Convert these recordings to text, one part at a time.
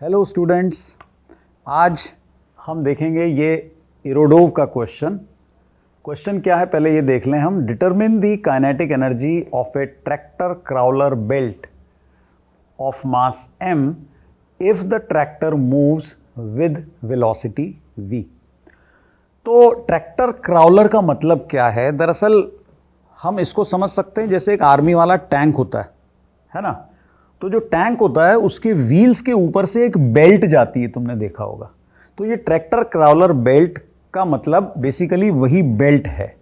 Hello students, आज हम देखेंगे ये इरोडोव का क्वेश्चन क्या है पहले ये देख लें हम। Determine the kinetic energy of A tractor crawler belt of mass m if the tractor moves with velocity v। तो ट्रैक्टर क्राउलर का मतलब क्या है? दरअसल हम इसको समझ सकते हैं जैसे एक आर्मी वाला टैंक होता है ना। तो जो टैंक होता है उसके व्हील्स के ऊपर से एक बेल्ट जाती है, तुमने देखा होगा। तो ये ट्रैक्टर क्राउलर बेल्ट का मतलब बेसिकली वही बेल्ट है।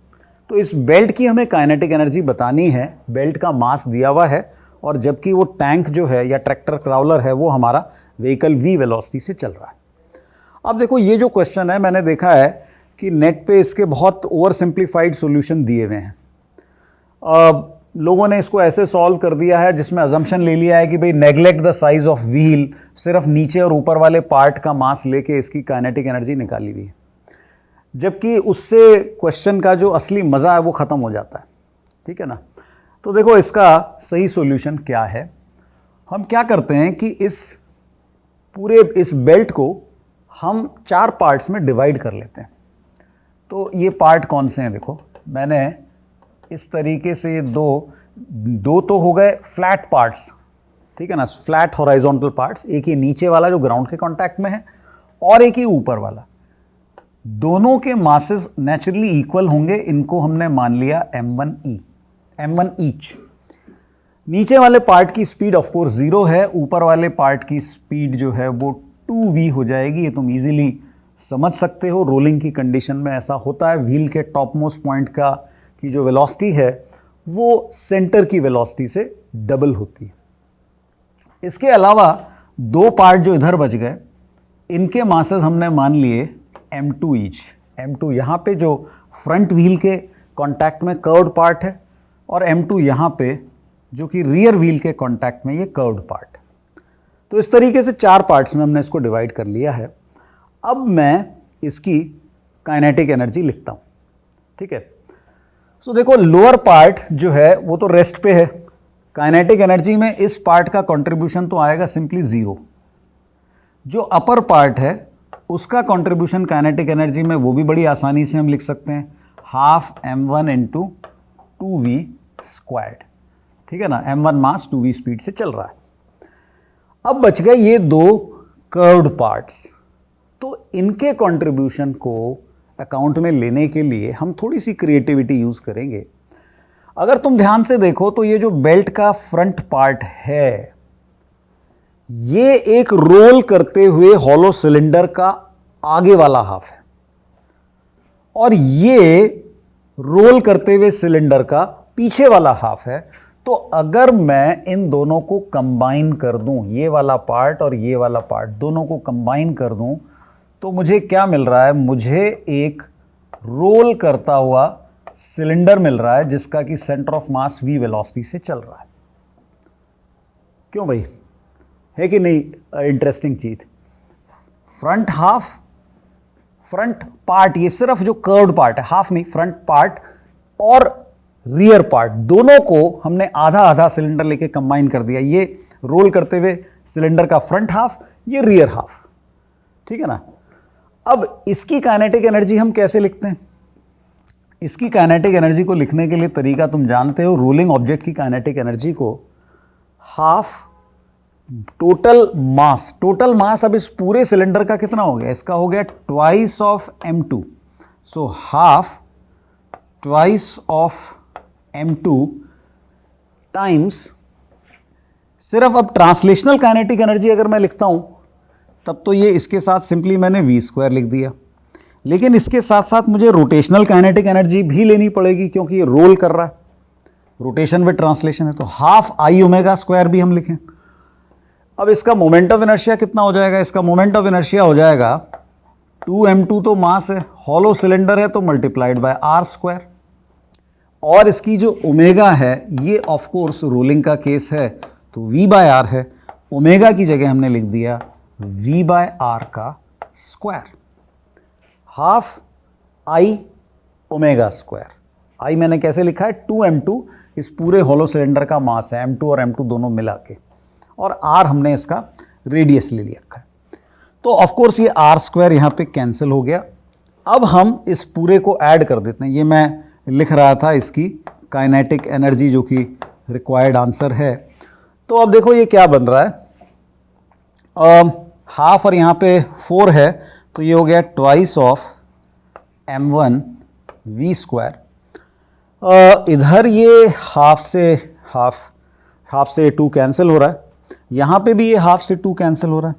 तो इस बेल्ट की हमें काइनेटिक एनर्जी बतानी है। बेल्ट का मास दिया हुआ है और जबकि वो टैंक जो है या ट्रैक्टर क्राउलर है वो हमारा व्हीकल v वेलोसिटी से चल रहा है। अब देखो ये जो क्वेश्चन है, मैंने देखा है कि नेट पे इसके बहुत ओवर सिंप्लीफाइड सोल्यूशन दिए हुए हैं। लोगों ने इसको ऐसे सॉल्व कर दिया है जिसमें अजम्पशन ले लिया है कि भाई neglect the size of wheel, सिर्फ नीचे और ऊपर वाले पार्ट का मास लेके इसकी काइनेटिक एनर्जी निकाली हुई है। जबकि उससे क्वेश्चन का जो असली मज़ा है वो ख़त्म हो जाता है, ठीक है ना। तो देखो इसका सही सॉल्यूशन क्या है। हम क्या करते हैं कि इस बेल्ट को हम 4 पार्ट्स में डिवाइड कर लेते हैं। तो ये पार्ट कौन से हैं? देखो मैंने इस तरीके से दो तो हो गए फ्लैट पार्ट्स, ठीक है ना, फ्लैट हॉराइजॉन्टल पार्ट्स। एक ही नीचे वाला जो ग्राउंड के कांटेक्ट में है और एक ही ऊपर वाला। दोनों के मासेस नेचुरली इक्वल होंगे। इनको हमने मान लिया m1 ईच। नीचे वाले पार्ट की स्पीड ऑफ कोर्स 0 है, ऊपर वाले पार्ट की स्पीड जो है वो 2v हो जाएगी। ये तुम इजीली समझ सकते हो, रोलिंग की कंडीशन में ऐसा होता है। व्हील के टॉप मोस्ट पॉइंट की जो वेलोसिटी है वो सेंटर की वेलोसिटी से डबल होती है। इसके अलावा 2 पार्ट जो इधर बच गए, इनके मासेस हमने मान लिए m2 ईच। m2 यहाँ पे जो फ्रंट व्हील के कांटेक्ट में कर्व्ड पार्ट है और m2 यहाँ पे जो कि रियर व्हील के कांटेक्ट में ये कर्व्ड पार्ट। तो इस तरीके से 4 पार्ट्स में हमने इसको डिवाइड कर लिया है। अब मैं इसकी काइनेटिक एनर्जी लिखता हूँ, ठीक है। सो देखो लोअर पार्ट जो है वो तो रेस्ट पे है। काइनेटिक एनर्जी में इस पार्ट का कंट्रीब्यूशन तो आएगा सिंपली 0। जो अपर पार्ट है उसका कंट्रीब्यूशन काइनेटिक एनर्जी में वो भी बड़ी आसानी से हम लिख सकते हैं, half m1 into 2v squared, ठीक है ना। m1 मास 2v स्पीड से चल रहा है। अब बच गए ये 2 कर्व्ड पार्ट्स। तो इनके कंट्रीब्यूशन को अकाउंट में लेने के लिए हम थोड़ी सी क्रिएटिविटी यूज करेंगे। अगर तुम ध्यान से देखो तो ये जो बेल्ट का फ्रंट पार्ट है ये एक रोल करते हुए हॉलो सिलेंडर का आगे वाला हाफ है और ये रोल करते हुए सिलेंडर का पीछे वाला हाफ है। तो अगर मैं इन दोनों को कंबाइन कर दूं, ये वाला पार्ट और ये वाला पार्ट दोनों को कंबाइन कर दूं, तो मुझे क्या मिल रहा है? मुझे एक रोल करता हुआ सिलेंडर मिल रहा है जिसका कि centre of mass v velocity से चल रहा है। क्यों भाई, है कि नहीं इंटरेस्टिंग चीज? फ्रंट पार्ट, ये सिर्फ जो कर्व्ड पार्ट है, हाफ नहीं, फ्रंट पार्ट और रियर पार्ट दोनों को हमने आधा आधा सिलेंडर लेके कंबाइन कर दिया। ये रोल करते हुए सिलेंडर का फ्रंट हाफ, ये रियर हाफ, ठीक है ना। अब इसकी काइनेटिक एनर्जी हम कैसे लिखते हैं? इसकी काइनेटिक एनर्जी को लिखने के लिए तरीका तुम जानते हो। रोलिंग ऑब्जेक्ट की काइनेटिक एनर्जी को हाफ टोटल मास अब इस पूरे सिलेंडर का कितना हो गया? इसका हो गया twice of m2। So half twice of m2 times, सिर्फ अब ट्रांसलेशनल काइनेटिक एनर्जी अगर मैं लिखता हूं तब तो ये इसके साथ सिंपली मैंने v स्क्वायर लिख दिया, लेकिन इसके साथ साथ मुझे रोटेशनल काइनेटिक एनर्जी भी लेनी पड़ेगी क्योंकि ये रोल कर रहा है, रोटेशन विद ट्रांसलेशन है। तो हाफ आई ओमेगा स्क्वायर भी हम लिखें। अब इसका मोमेंट ऑफ इनर्शिया कितना हो जाएगा? इसका मोमेंट ऑफ इनर्शिया हो जाएगा 2m2 तो मास है, हॉलो सिलेंडर है तो मल्टीप्लाइड बाय r स्क्वायर, और इसकी जो ओमेगा है ये ऑफ कोर्स रोलिंग का केस है तो v बाय r है। ओमेगा की जगह हमने लिख दिया v बाय r का square, half I omega square. I मैंने कैसे लिखा है? 2m2 इस पूरे हॉलो सिलेंडर का मास है, m2 और m2 दोनों मिला के, और r हमने इसका रेडियस ले लिया है। तो ऑफ कोर्स ये आर स्क्वायर यहाँ पे कैंसिल हो गया। अब हम इस पूरे को ऐड कर देते हैं। ये मैं लिख रहा था इसकी काइनेटिक एनर्जी जो कि रिक्वायर्ड आंसर है। तो अब देखो ये क्या बन रहा है, हाफ और यहाँ पे 4 है, तो ये हो गया twice of m1 v square. इधर ये हाफ से 2 कैंसिल हो रहा है, यहाँ पे भी ये हाफ से 2 कैंसिल हो रहा है,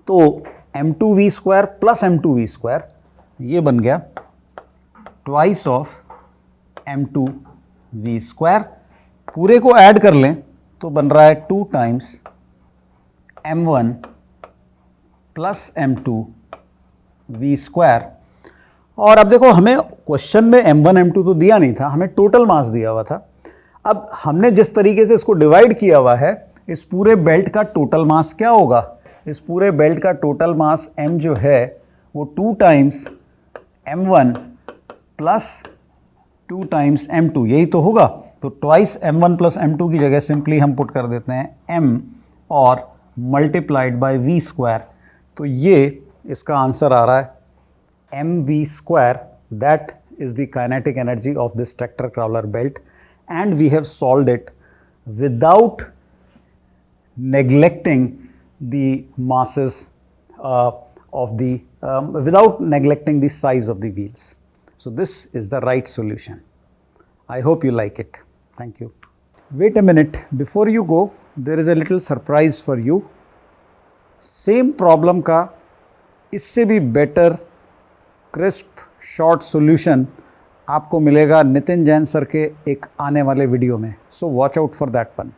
तो m2v square plus m2v square ये बन गया ट्वाइस ऑफ m2v स्क्वायर। पूरे को ऐड कर लें तो बन रहा है 2 times m1 plus m2v square. और अब देखो हमें क्वेश्चन में m1 m2 तो दिया नहीं था, हमें टोटल मास दिया हुआ था। अब हमने जिस तरीके से इसको डिवाइड किया हुआ है, इस पूरे बेल्ट का टोटल मास क्या होगा, इस पूरे बेल्ट का टोटल मास m जो है वो 2 times m1 plus 2 times m2 यही तो होगा। तो ट्वाइस m1 प्लस m2 की जगह सिंपली हम पुट कर देते हैं m और मल्टीप्लाइड बाय v स्क्वायर। तो ये इसका आंसर आ रहा है mv square, that is the kinetic energy of this tractor crawler belt, and we have solved it without neglecting the masses without neglecting the size of the wheels. So this is the right solution. I hope you like it. Thank you. Wait a minute, before you go, there is a little surprise for you. Same problem का इससे भी better, crisp, short solution आपको मिलेगा Nitin Jain sir के एक आने वाले video में. So watch out for that one.